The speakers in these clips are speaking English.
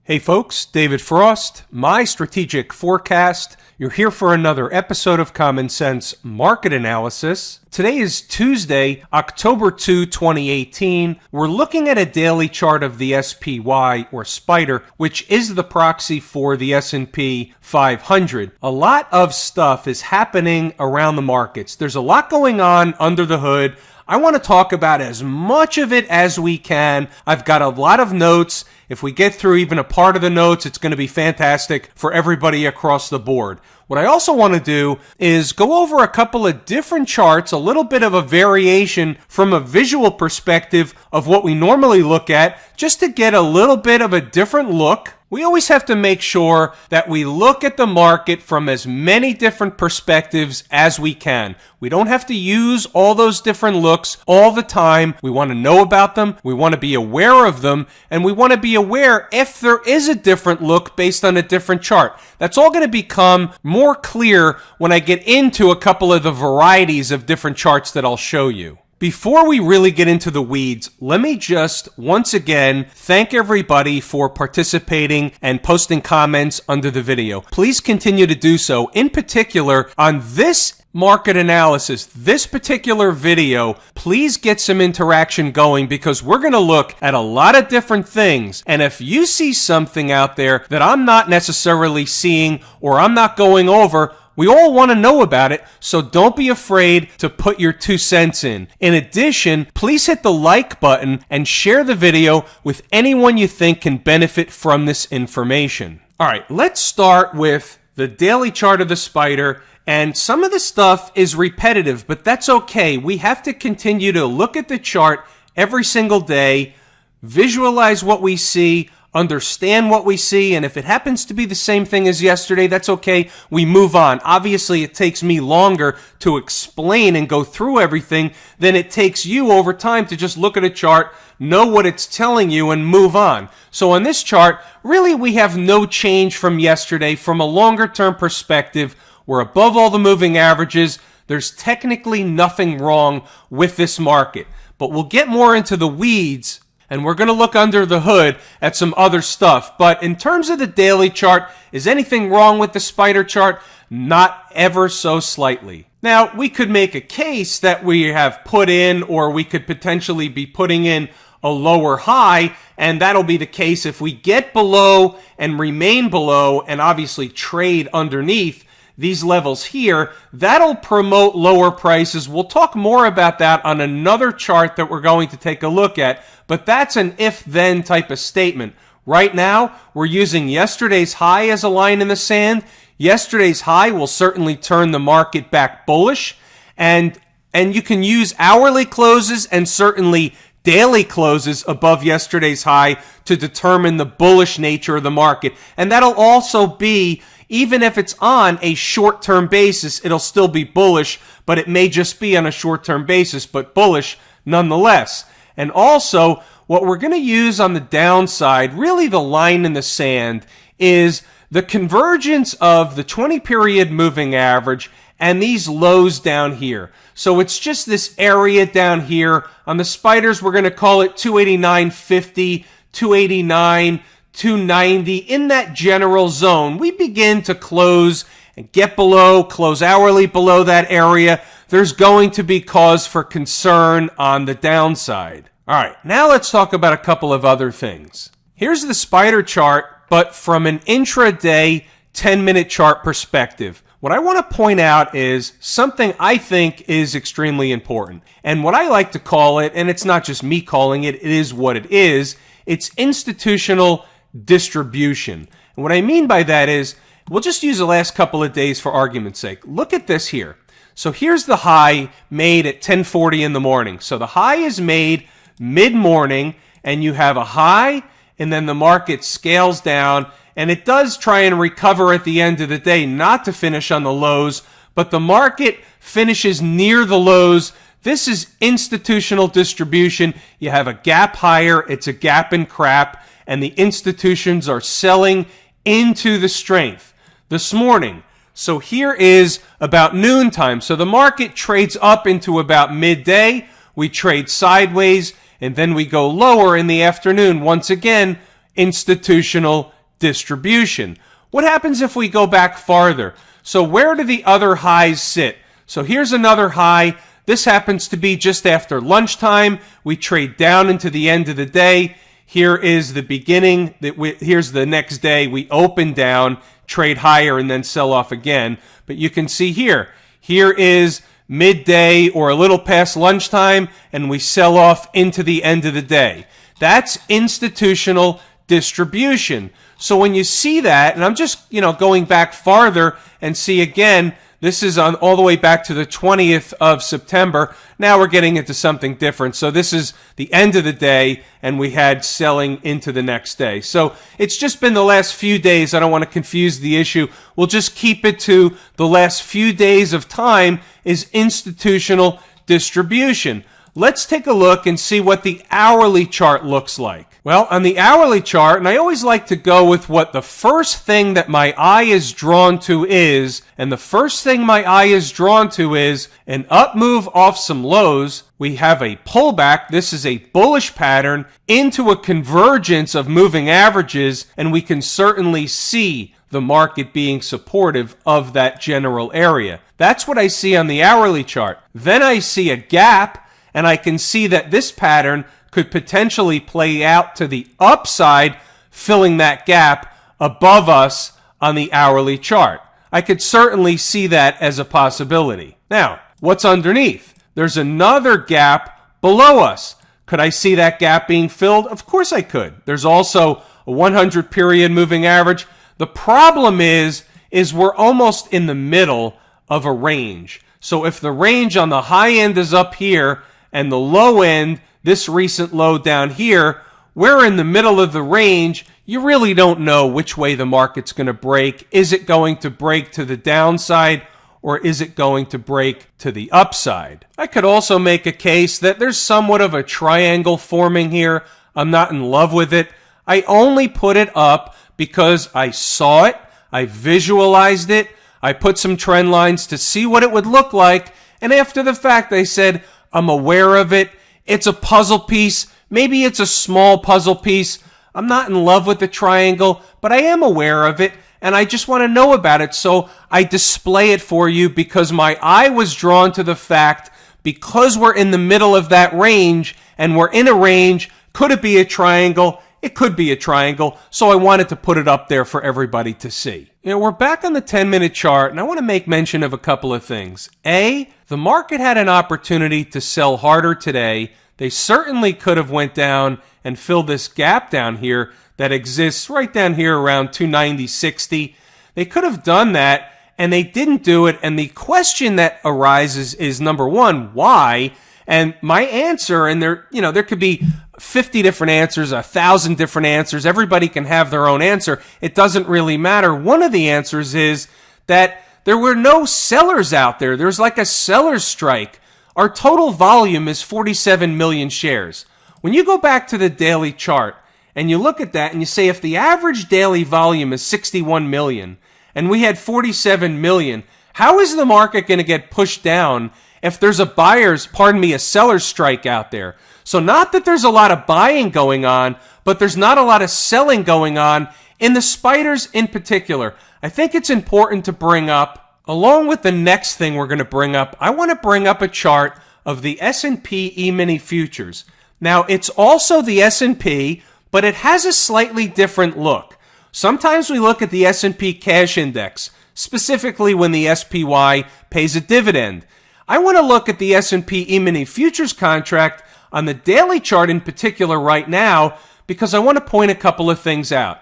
Hey folks, David Frost, my strategic forecast. You're here for another episode of Common Sense Market Analysis. Today is Tuesday, October 2, 2018. We're looking at a daily chart of the SPY or Spider, which is the proxy for the S&P 500. A lot of stuff is happening around the markets. There's a lot going on under the hood. I want to talk about as much of it as we can. I've got a lot of notes. If we get through even a part of the notes, it's going to be fantastic for everybody across the board. What I also want to do is go over a couple of different charts, a little bit of a variation from a visual perspective of what we normally look at, just to get a little bit of a different look. We always have to make sure that we look at the market from as many different perspectives as we can. We don't have to use all those different looks all the time. We want to know about them, we want to be aware of them, and we want to be aware if there is a different look based on a different chart. That's all going to become more clear when I get into a couple of the varieties of different charts that I'll show you. Before we really get into the weeds, let me just once again thank everybody for participating and posting comments under the video. Please continue to do so. In particular, on this market analysis, this particular video, please get some interaction going because we're going to look at a lot of different things. And if you see something out there that I'm not necessarily seeing or I'm not going over, we all want to know about it, so don't be afraid to put your 2 cents in. In addition, please hit the like button and share the video with anyone you think can benefit from this information. All right, let's start with the daily chart of the Spider. And some of the stuff is repetitive, but that's okay. We have to continue to look at the chart every single day, visualize what we see, understand what we see, and if it happens to be the same thing as yesterday, that's okay. We move on. Obviously, it takes me longer to explain and go through everything than it takes you over time to just look at a chart, know what it's telling you, and move on. So on this chart, really we have no change from yesterday. From a longer term perspective, we're above all the moving averages. There's technically nothing wrong with this market. But we'll get more into the weeds, and we're going to look under the hood at some other stuff. But in terms of the daily chart, is anything wrong with the Spider chart? Not ever so slightly. Now, we could make a case that we have put in, or we could potentially be putting in a lower high, and that'll be the case if we get below and remain below and obviously trade underneath these levels here. That'll promote lower prices. We'll talk more about that on another chart that we're going to take a look at, but that's an if-then type of statement. Right now, we're using yesterday's high as a line in the sand. Yesterday's high will certainly turn the market back bullish, and you can use hourly closes and certainly daily closes above yesterday's high to determine the bullish nature of the market. And that'll also be, even if it's on a short-term basis, it'll still be bullish, but it may just be on a short-term basis, but bullish nonetheless. And also, what we're going to use on the downside, really the line in the sand, is the convergence of the 20-period moving average and these lows down here. So it's just this area down here. On the Spiders, we're going to call it 289.50, 289, 290. In that general zone, we begin to close and get below, close hourly below that area. There's going to be cause for concern on the downside. All right, now let's talk about a couple of other things. Here's the Spider chart, but from an intraday 10-minute chart perspective. What I want to point out is something I think is extremely important. And what I like to call it, and it's not just me calling it, it is what it is, it's institutional distribution. And what I mean by that is, we'll just use the last couple of days for argument's sake. Look at this here. So here's the high made at 10:40 in the morning. So the high is made mid-morning, and you have a high, and then the market scales down, and it does try and recover at the end of the day, not to finish on the lows, but the market finishes near the lows. This is institutional distribution. You have a gap higher, it's a gap and crap, and the institutions are selling into the strength. This morning, so here is about noontime. So the market trades up into about midday. We trade sideways, and then we go lower in the afternoon. Once again, institutional distribution. What happens if we go back farther? So where do the other highs sit? So here's another high. This happens to be just after lunchtime. We trade down into the end of the day. Here is the beginning. Here's the next day. We open down, trade higher, and then sell off again. But you can see here is midday or a little past lunchtime, and we sell off into the end of the day. That's institutional distribution. So when you see that, and I'm just going back farther and see again, this is on all the way back to the 20th of September. Now we're getting into something different. So this is the end of the day, and we had selling into the next day. So it's just been the last few days. I don't want to confuse the issue. We'll just keep it to the last few days of time is institutional distribution. Let's take a look and see what the hourly chart looks like. Well, on the hourly chart, and I always like to go with what the first thing that my eye is drawn to is, and the first thing my eye is drawn to is an up move off some lows. We have a pullback. This is a bullish pattern into a convergence of moving averages, and we can certainly see the market being supportive of that general area. That's what I see on the hourly chart. Then I see a gap, and I can see that this pattern could potentially play out to the upside, filling that gap above us on the hourly chart. I could certainly see that as a possibility. Now, what's underneath? There's another gap below us. Could I see that gap being filled? Of course I could. There's also a 100 period moving average. The problem is we're almost in the middle of a range. So if the range on the high end is up here and the low end, this recent low down here, we're in the middle of the range. You really don't know which way the market's going to break. Is it going to break to the downside, or is it going to break to the upside? I could also make a case that there's somewhat of a triangle forming here. I'm not in love with it. I only put it up because I saw it, I visualized it, I put some trend lines to see what it would look like, and after the fact I said, I'm aware of it. It's a puzzle piece. Maybe it's a small puzzle piece. I'm not in love with the triangle, but I am aware of it, and I just want to know about it. So I display it for you because my eye was drawn to the fact, because we're in the middle of that range, and we're in a range, could it be a triangle? It could be a triangle, so I wanted to put it up there for everybody to see. We're back on the 10-minute chart, and I want to make mention of a couple of things. A, the market had an opportunity to sell harder today. They certainly could have went down and filled this gap down here that exists right down here around 290.60. They could have done that, and they didn't do it, and the question that arises is, number one, why? And my answer, and there could be 50 different answers, 1,000 different answers. Everybody can have their own answer. It doesn't really matter. One of the answers is that there were no sellers out there. There's like a seller's strike. Our total volume is 47 million shares. When you go back to the daily chart and you look at that and you say if the average daily volume is 61 million and we had 47 million, how is the market going to get pushed down if there's a seller's strike out there? So not that there's a lot of buying going on, but there's not a lot of selling going on in the spiders in particular. I think it's important to bring up, along with the next thing we're going to bring up, I want to bring up a chart of the S&P E-mini futures. Now, it's also the S&P, but it has a slightly different look. Sometimes we look at the S&P cash index, specifically when the SPY pays a dividend. I want to look at the S&P E-mini futures contract on the daily chart in particular right now because I want to point a couple of things out.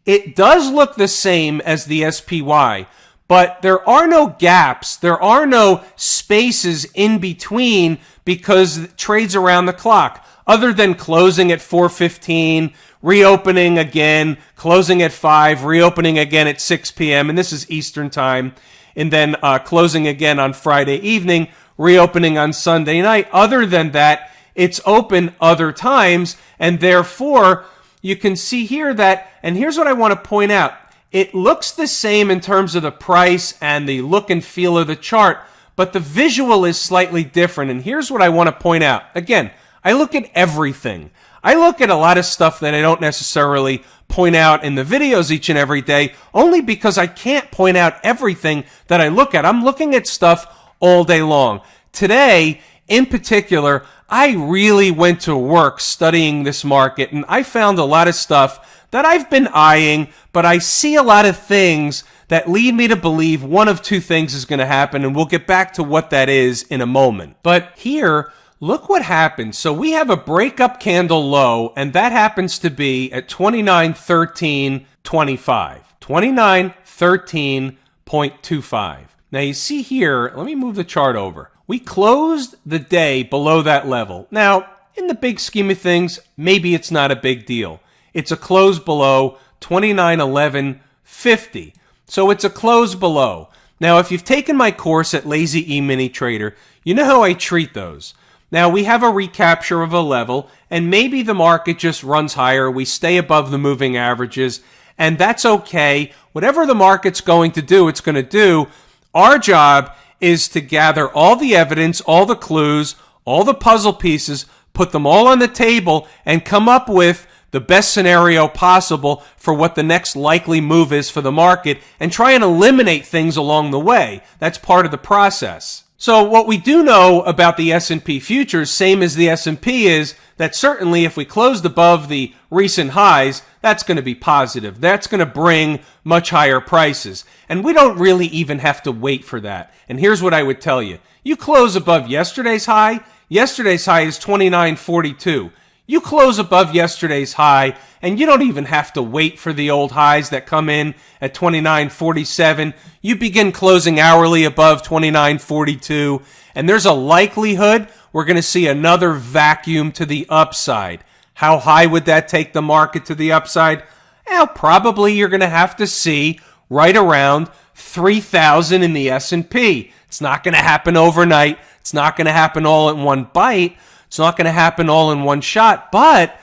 It does look the same as the SPY, but there are no gaps, there are no spaces in between because it trades around the clock, other than closing at 4:15, reopening again, closing at 5, reopening again at 6 p.m., and this is Eastern time, and then closing again on Friday evening, reopening on Sunday night. Other than that, it's open other times, and therefore, you can see here that, and here's what I want to point out, it looks the same in terms of the price and the look and feel of the chart, but the visual is slightly different, and here's what I want to point out. Again, I look at everything. I look at a lot of stuff that I don't necessarily point out in the videos each and every day, only because I can't point out everything that I look at. I'm looking at stuff all day long. Today, in particular, I really went to work studying this market, and I found a lot of stuff that I've been eyeing, but I see a lot of things that lead me to believe one of two things is going to happen, and we'll get back to what that is in a moment. But here, look what happened. So we have a breakup candle low, and that happens to be at 29.13.25. 29.13.25. Now you see here, let me move the chart over. We closed the day below that level. Now, in the big scheme of things, maybe it's not a big deal. It's a close below 29.11.50. So it's a close below. Now, if you've taken my course at Lazy E-mini Trader, you know how I treat those. Now, we have a recapture of a level, and maybe the market just runs higher. We stay above the moving averages, and that's okay. Whatever the market's going to do, it's going to do. Our job is to gather all the evidence, all the clues, all the puzzle pieces, put them all on the table, and come up with the best scenario possible for what the next likely move is for the market, and try and eliminate things along the way. That's part of the process. So what we do know about the S&P futures, same as the S&P, is that certainly if we closed above the recent highs, that's going to be positive. That's going to bring much higher prices. And we don't really even have to wait for that. And here's what I would tell you. You close above yesterday's high. Yesterday's high is 29.42. You close above yesterday's high, and you don't even have to wait for the old highs that come in at 29.47. You begin closing hourly above 29.42, and there's a likelihood we're going to see another vacuum to the upside. How high would that take the market to the upside? Well, probably you're going to have to see right around 3,000 in the S&P. It's not going to happen overnight. It's not going to happen all in one bite. It's not going to happen all in one shot, but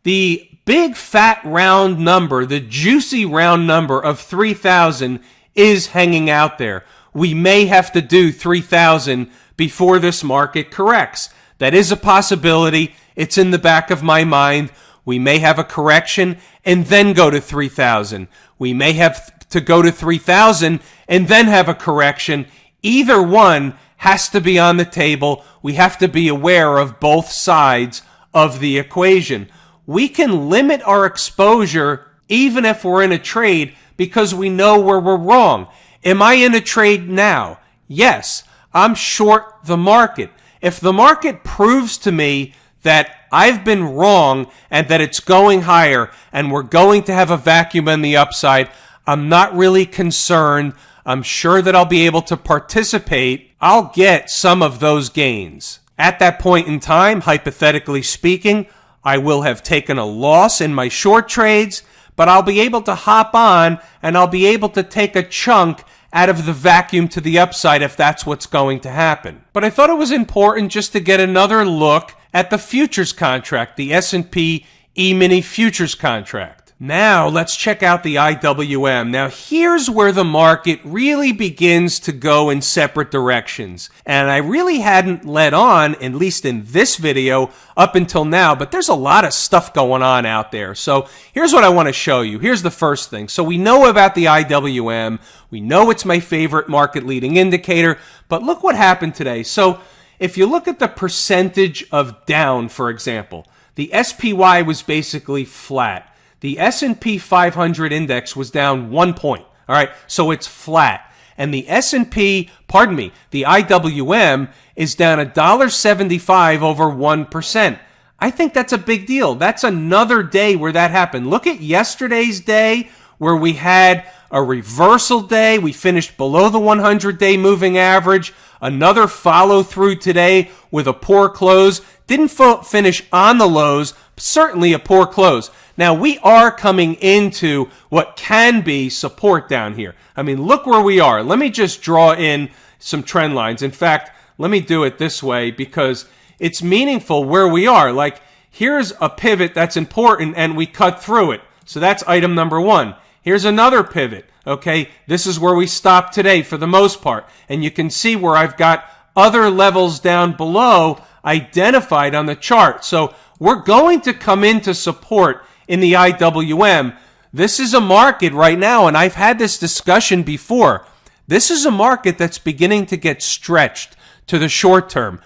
the big fat round number, the juicy round number of 3,000 is hanging out there. We may have to do 3,000 before this market corrects. That is a possibility. It's in the back of my mind. We may have a correction and then go to 3,000. We may have to go to 3,000 and then have a correction. Either one has to be on the table. We have to be aware of both sides of the equation. We can limit our exposure even if we're in a trade because we know where we're wrong. Am I in a trade now? Yes, I'm short the market. If the market proves to me that I've been wrong and that it's going higher and we're going to have a vacuum on the upside, I'm not really concerned. I'm sure that I'll be able to participate. I'll get some of those gains. At that point in time, hypothetically speaking, I will have taken a loss in my short trades, but I'll be able to hop on and I'll be able to take a chunk out of the vacuum to the upside if that's what's going to happen. But I thought it was important just to get another look at the futures contract, the S&P E-mini futures contract. Now, let's check out the IWM. Now, here's where the market really begins to go in separate directions. And I really hadn't led on, at least in this video, up until now, but there's a lot of stuff going on out there. So here's what I want to show you. Here's the first thing. So we know about the IWM. We know it's my favorite market leading indicator, but look what happened today. So if you look at the percentage of down, for example, the SPY was basically flat. The S&P 500 index was down 1 point. All right, so it's flat. And the the IWM is down $1.75 over 1%. I think that's a big deal. That's another day where that happened. Look at yesterday's day where we had a reversal day. We finished below the 100-day moving average. Another follow through today with a poor close. Didn't finish on the lows, but certainly a poor close. Now, we are coming into what can be support down here. I mean, look where we are. Let me just draw in some trend lines. In fact, let me do it this way because it's meaningful where we are. Like, here's a pivot that's important, and we cut through it. So that's item number one. Here's another pivot. Okay, this is where we stopped today for the most part. And you can see where I've got other levels down below identified on the chart. So we're going to come into support in the IWM. This is a market right now, and I've had this discussion before. This is a market that's beginning to get stretched to the short term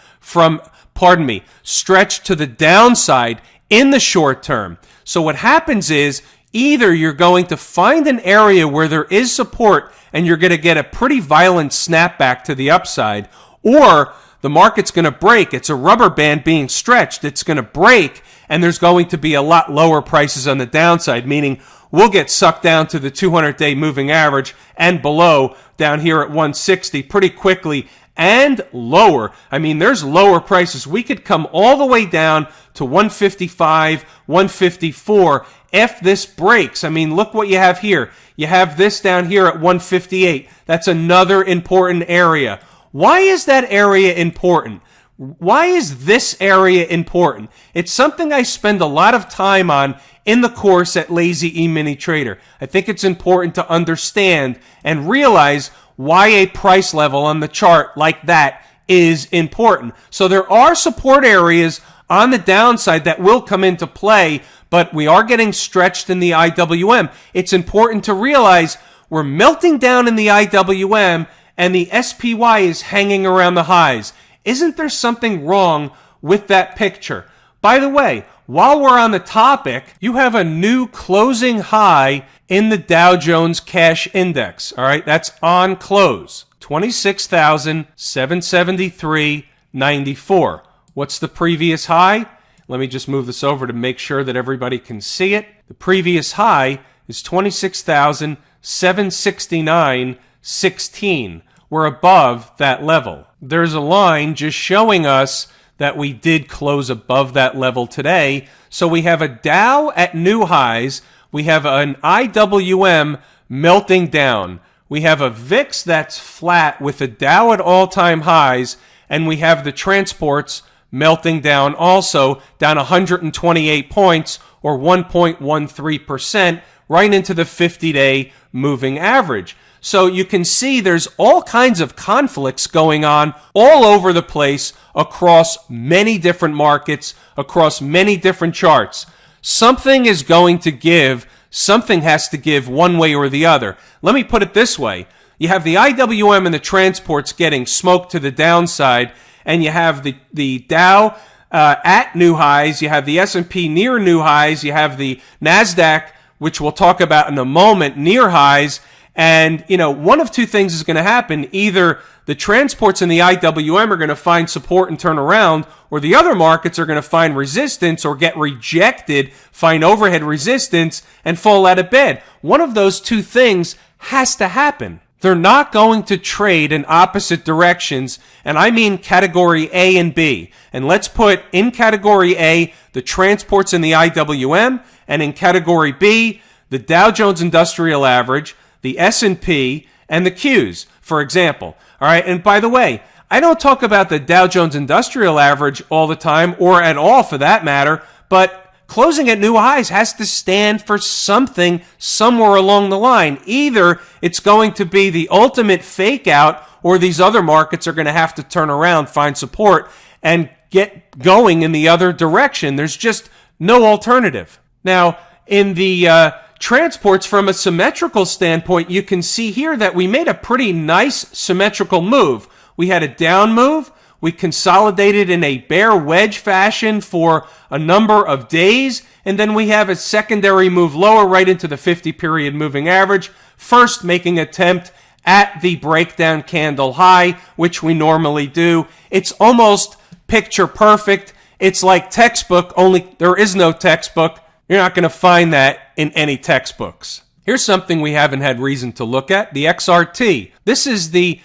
stretched to the downside in the short term. So what happens is either you're going to find an area where there is support and you're going to get a pretty violent snapback to the upside, or the market's going to break. It's a rubber band being stretched. It's going to break, and there's going to be a lot lower prices on the downside, meaning we'll get sucked down to the 200-day moving average and below down here at 160 pretty quickly and lower. I mean, there's lower prices. We could come all the way down to 155, 154 if this breaks. I mean, look what you have here. You have this down here at 158. That's another important area. Why is that area important? Why is this area important? It's something I spend a lot of time on in the course at Lazy E-mini Trader. I think it's important to understand and realize why a price level on the chart like that is important. So there are support areas on the downside that will come into play, but we are getting stretched in the IWM. It's important to realize we're melting down in the IWM and the SPY is hanging around the highs. Isn't there something wrong with that picture? By the way, while we're on the topic, you have a new closing high in the Dow Jones Cash Index. All right, that's on close, 26,773.94. What's the previous high? Let me just move this over to make sure that everybody can see it. The previous high is 26,769.16. We're above that level. There's a line just showing us that we did close above that level today. So we have a Dow at new highs. We have an IWM melting down. We have a VIX that's flat with a Dow at all-time highs. And we have the transports melting down also, down 128 points or 1.13%, right into the 50-day moving average. So you can see there's all kinds of conflicts going on all over the place across many different markets, across many different charts. Something is going to give, something has to give one way or the other. Let me put it this way. You have the IWM and the transports getting smoked to the downside, and you have the Dow at new highs, you have the S&P near new highs, you have the NASDAQ, which we'll talk about in a moment, near highs. And, one of two things is going to happen. Either the transports and the IWM are going to find support and turn around, or the other markets are going to find resistance or get rejected, find overhead resistance, and fall out of bed. One of those two things has to happen. They're not going to trade in opposite directions, and I mean category A and B. And let's put in category A the transports and the IWM, and in category B the Dow Jones Industrial Average, the S&P, and the Qs, for example. All right, and by the way, I don't talk about the Dow Jones Industrial Average all the time, or at all for that matter, but closing at new highs has to stand for something somewhere along the line. Either it's going to be the ultimate fake out, or these other markets are going to have to turn around, find support, and get going in the other direction. There's just no alternative. Now, in the transports from a symmetrical standpoint, you can see here that we made a pretty nice symmetrical move. We had a down move. We consolidated in a bear wedge fashion for a number of days. And then we have a secondary move lower right into the 50-period moving average, first making attempt at the breakdown candle high, which we normally do. It's almost picture perfect. It's like textbook, only there is no textbook. You're not going to find that in any textbooks. Here's something we haven't had reason to look at, the XRT. This is the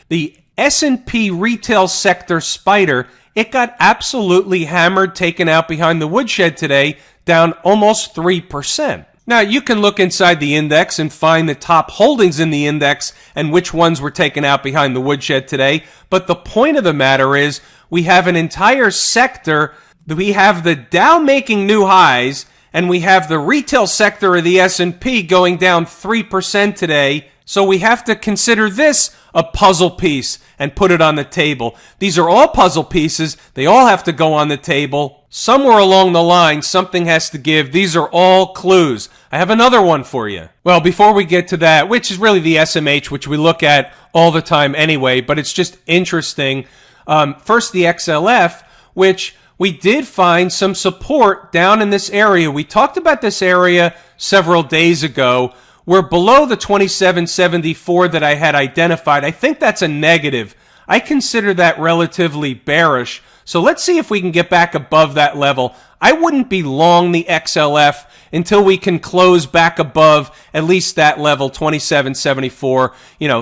S&P retail sector spider. It got absolutely hammered, taken out behind the woodshed today, down almost 3%. Now, you can look inside the index and find the top holdings in the index and which ones were taken out behind the woodshed today. But the point of the matter is we have an entire sector. We have the Dow making new highs, and we have the retail sector of the S&P going down 3% today. So we have to consider this a puzzle piece and put it on the table. These are all puzzle pieces. They all have to go on the table. Somewhere along the line, something has to give. These are all clues. I have another one for you. Well, before we get to that, which is really the SMH, which we look at all the time anyway, but it's just interesting. First, the XLF, which we did find some support down in this area. We talked about this area several days ago. We're below the 2774 that I had identified. I think that's a negative. I consider that relatively bearish. So let's see if we can get back above that level. I wouldn't be long the XLF until we can close back above at least that level, 2774,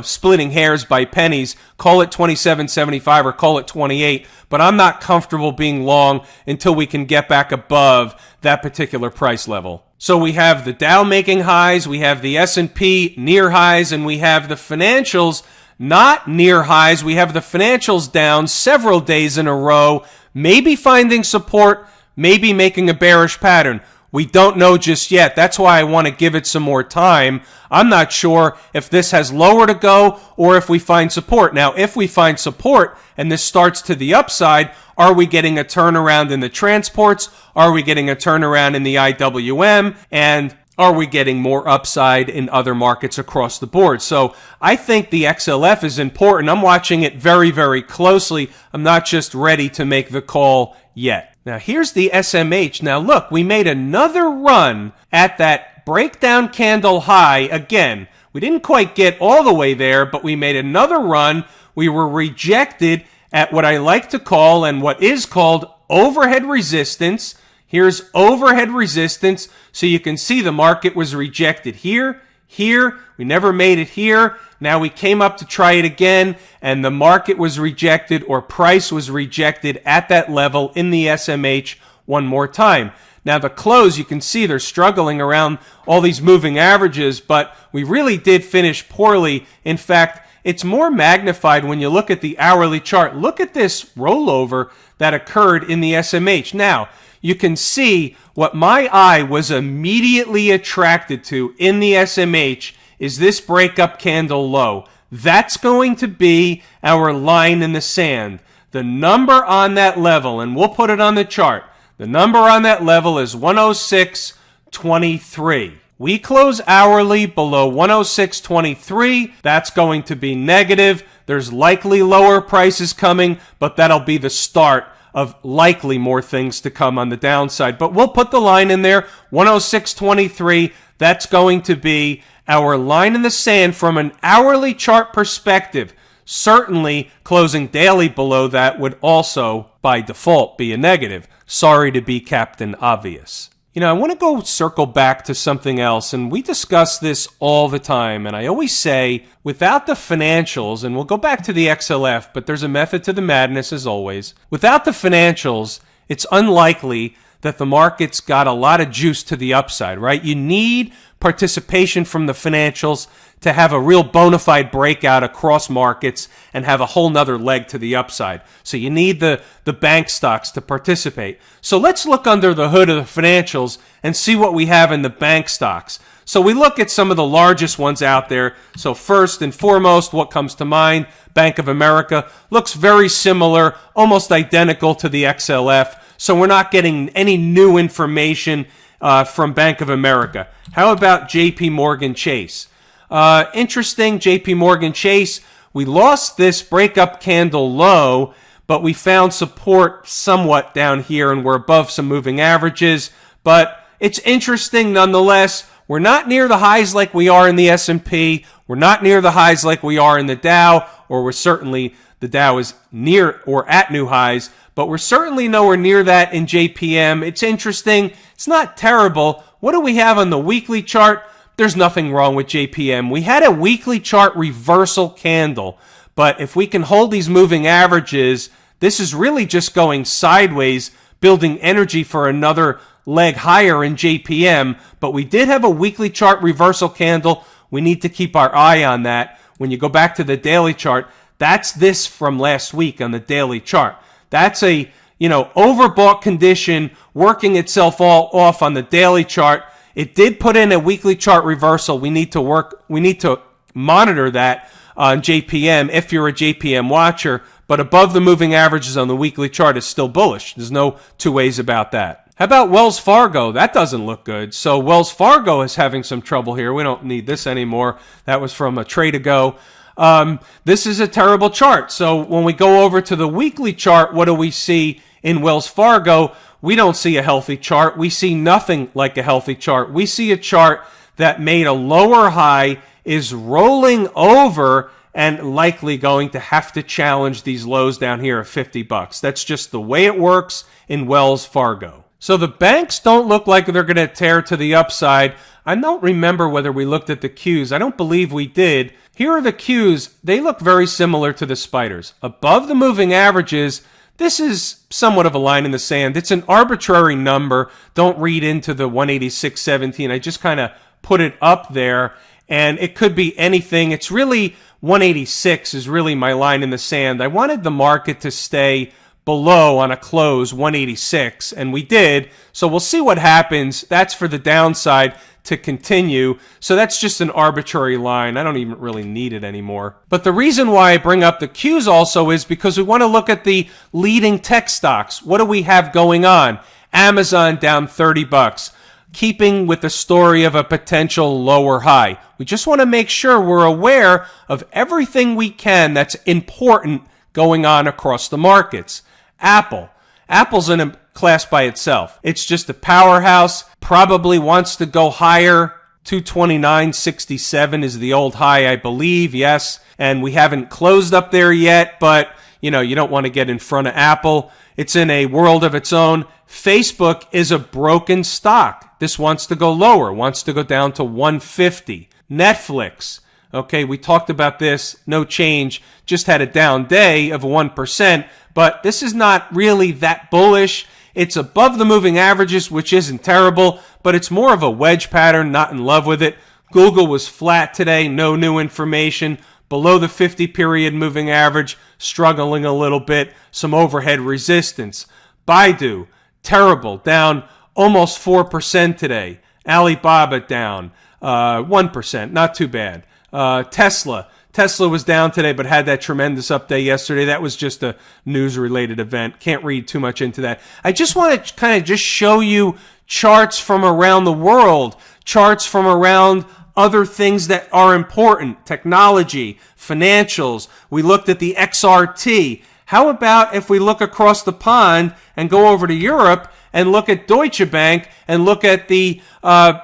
splitting hairs by pennies. Call it 2775 or call it 28, but I'm not comfortable being long until we can get back above that particular price level. So we have the Dow making highs, we have the S&P near highs, and we have the financials not near highs. We have the financials down several days in a row, maybe finding support, maybe making a bearish pattern. We don't know just yet. That's why I want to give it some more time. I'm not sure if this has lower to go or if we find support. Now, if we find support and this starts to the upside, are we getting a turnaround in the transports? Are we getting a turnaround in the IWM? And are we getting more upside in other markets across the board? So I think the XLF is important. I'm watching it very, very closely. I'm not just ready to make the call yet. Now here's the SMH. Now look, we made another run at that breakdown candle high. Again, we didn't quite get all the way there, but we made another run. We were rejected at what I like to call and what is called overhead resistance. Here's overhead resistance. So you can see the market was rejected here, here. We never made it here. Now we came up to try it again, and the market was rejected, or price was rejected at that level in the SMH one more time. Now the close, you can see they're struggling around all these moving averages, but we really did finish poorly. In fact, it's more magnified when you look at the hourly chart. Look at this rollover that occurred in the SMH. Now, you can see what my eye was immediately attracted to in the SMH is this breakup candle low. That's going to be our line in the sand. The number on that level, and we'll put it on the chart, the number on that level is 106.23. We close hourly below 106.23. That's going to be negative. There's likely lower prices coming, but that'll be the start of likely more things to come on the downside. But we'll put the line in there, 106.23. That's going to be our line in the sand from an hourly chart perspective. Certainly, closing daily below that would also, by default, be a negative. Sorry to be Captain Obvious. I want to go circle back to something else, and we discuss this all the time, and I always say, without the financials, and we'll go back to the XLF, but there's a method to the madness as always. Without the financials, it's unlikely that the market's got a lot of juice to the upside, right? You need participation from the financials to have a real bona fide breakout across markets and have a whole nother leg to the upside. So you need the bank stocks to participate. So let's look under the hood of the financials and see what we have in the bank stocks. So we look at some of the largest ones out there. So first and foremost, what comes to mind? Bank of America looks very similar, almost identical to the XLF. So we're not getting any new information from Bank of America. How about JP Morgan Chase? Interesting, JP Morgan Chase, we lost this breakup candle low, but we found support somewhat down here and we're above some moving averages. But it's interesting nonetheless. We're not near the highs like we are in the S&P. We're not near the highs like we are in the Dow, or we're certainly, the Dow is near or at new highs, but we're certainly nowhere near that in JPM. It's interesting. It's not terrible. What do we have on the weekly chart? There's nothing wrong with JPM. We had a weekly chart reversal candle, but if we can hold these moving averages, this is really just going sideways, building energy for another leg higher in JPM, but we did have a weekly chart reversal candle. We need to keep our eye on that. When you go back to the daily chart, that's this from last week on the daily chart. That's a, overbought condition working itself all off on the daily chart. It did put in a weekly chart reversal. We need to monitor that on JPM if you're a JPM watcher. but above the moving averages on the weekly chart is still bullish. There's no two ways about that. How about Wells Fargo? That doesn't look good. So Wells Fargo is having some trouble here. We don't need this anymore. That was from a trade ago. This is a terrible chart. So when we go over to the weekly chart, what do we see in Wells Fargo? We don't see a healthy chart. We see nothing like a healthy chart. We see a chart that made a lower high, is rolling over, and likely going to have to challenge these lows down here of $50. That's just the way it works in Wells Fargo. So the banks don't look like they're going to tear to the upside. I don't remember whether we looked at the Qs. I don't believe we did. Here are the Qs. They look very similar to the spiders. Above the moving averages, this is somewhat of a line in the sand. It's an arbitrary number. Don't read into the 186.17. I just kind of put it up there, and it could be anything. It's really 186 is really my line in the sand. I wanted the market to stay below on a close 186, and we did. So we'll see what happens. That's for the downside to continue. So that's just an arbitrary line. I don't even really need it anymore. But the reason why I bring up the Qs also is because we want to look at the leading tech stocks. What do we have going on? Amazon down $30. Keeping with the story of a potential lower high. We just want to make sure we're aware of everything we can that's important going on across the markets. Apple's in a class by itself. It's just a powerhouse, probably wants to go higher. 229.67 is the old high, I believe, yes. And we haven't closed up there yet, but you don't want to get in front of Apple. It's in a world of its own. Facebook is a broken stock. This wants to go lower, wants to go down to 150. Netflix, okay, we talked about this, no change, just had a down day of 1%, but this is not really that bullish. It's above the moving averages, which isn't terrible, but it's more of a wedge pattern, not in love with it. Google was flat today, no new information. Below the 50-period moving average, struggling a little bit, some overhead resistance. Baidu, terrible, down almost 4% today. Alibaba down 1%, not too bad. Tesla was down today, but had that tremendous update yesterday. That was just a news-related event. Can't read too much into that. I just want to kind of just show you charts from around the world, charts from around other things that are important, technology, financials. We looked at the XRT. How about if we look across the pond and go over to Europe and look at Deutsche Bank and look at the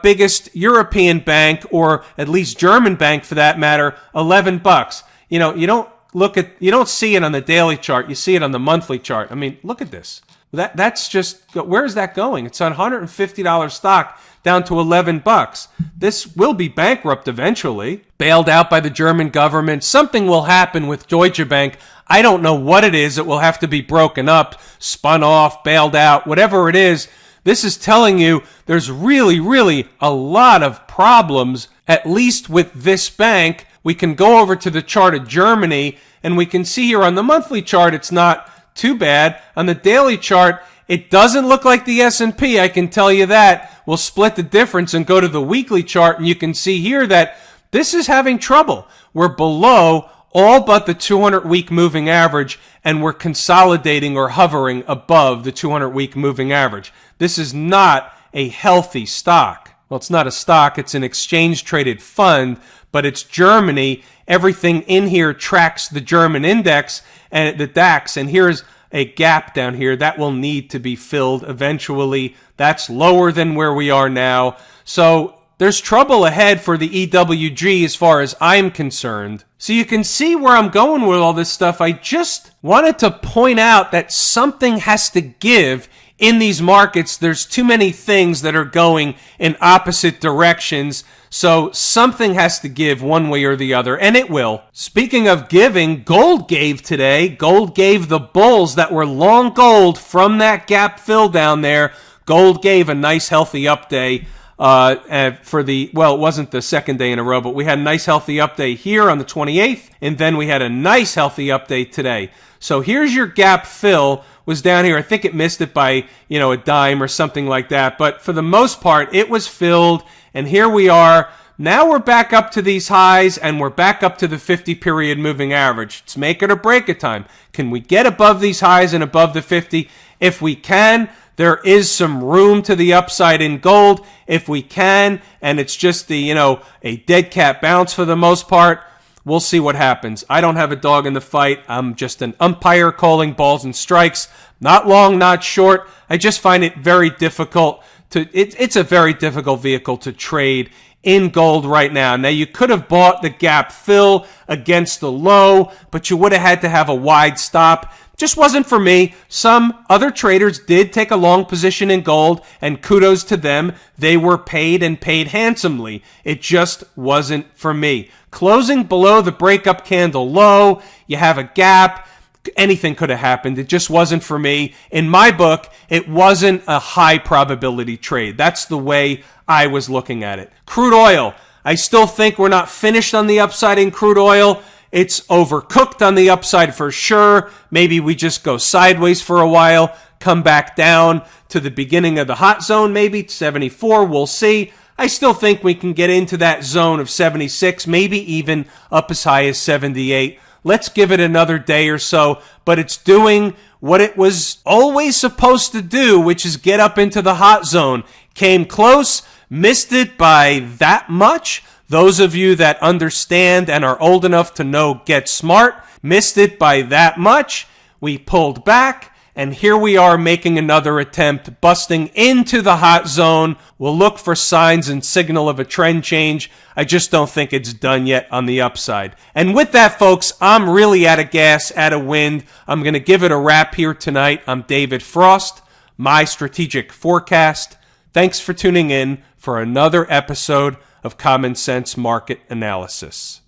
biggest European bank, or at least German bank for that matter, $11. You don't see it on the daily chart. You see it on the monthly chart. I mean, look at this. That's just, where is that going? It's a $150 stock down to $11. This will be bankrupt eventually, bailed out by the German government. Something will happen with Deutsche Bank. I don't know what it is. It will have to be broken up, spun off, bailed out, whatever it is. This is telling you there's really, really a lot of problems, at least with this bank. We can go over to the chart of Germany, and we can see here on the monthly chart, it's not too bad. On the daily chart, it doesn't look like the S&P, I can tell you that. We'll split the difference and go to the weekly chart, and you can see here that this is having trouble. We're below all but the 200-week moving average, and we're consolidating or hovering above the 200-week moving average. This is not a healthy stock. Well, it's not a stock, it's an exchange-traded fund, but it's Germany. Everything in here tracks the German index and the DAX, and here's a gap down here that will need to be filled eventually. That's lower than where we are now. So there's trouble ahead for the EWG as far as I'm concerned. So you can see where I'm going with all this stuff. I just wanted to point out that something has to give in these markets. There's too many things that are going in opposite directions. So something has to give one way or the other, and it will. Speaking of giving, gold gave today. Gold gave the bulls that were long gold from that gap fill down there. Gold gave a nice healthy up day. It wasn't the second day in a row, but we had a nice healthy update here on the 28th, and then we had a nice healthy update today. So here's your gap fill, was down here. I think it missed it by, a dime or something like that, but for the most part, it was filled, and here we are Now we're back up to these highs and we're back up to the 50-period moving average. It's make it or break it time. Can we get above these highs and above the 50? If we can, there is some room to the upside in gold. If we can, and it's just a dead cat bounce for the most part, we'll see what happens. I don't have a dog in the fight. I'm just an umpire calling balls and strikes. Not long, not short. I just find it very difficult it's a very difficult vehicle to trade in gold right now. Now, you could have bought the gap fill against the low, but you would have had to have a wide stop. Just wasn't for me. Some other traders did take a long position in gold, and kudos to them. They were paid and paid handsomely. It just wasn't for me. Closing below the breakup candle low, you have a gap. Anything could have happened. It just wasn't for me. In my book, it wasn't a high probability trade. That's the way I was looking at it. Crude oil. I still think we're not finished on the upside in crude oil. It's overcooked on the upside for sure. Maybe we just go sideways for a while, come back down to the beginning of the hot zone, maybe 74. We'll see. I still think we can get into that zone of 76, maybe even up as high as 78. Let's give it another day or so, but it's doing what it was always supposed to do, which is get up into the hot zone. Came close, missed it by that much. Those of you that understand and are old enough to know Get Smart, missed it by that much. We pulled back, and here we are making another attempt, busting into the hot zone. We'll look for signs and signal of a trend change. I just don't think it's done yet on the upside. And with that, folks, I'm really out of gas, out of wind. I'm going to give it a wrap here tonight. I'm David Frost, my strategic forecast. Thanks for tuning in for another episode of Common Sense Market Analysis.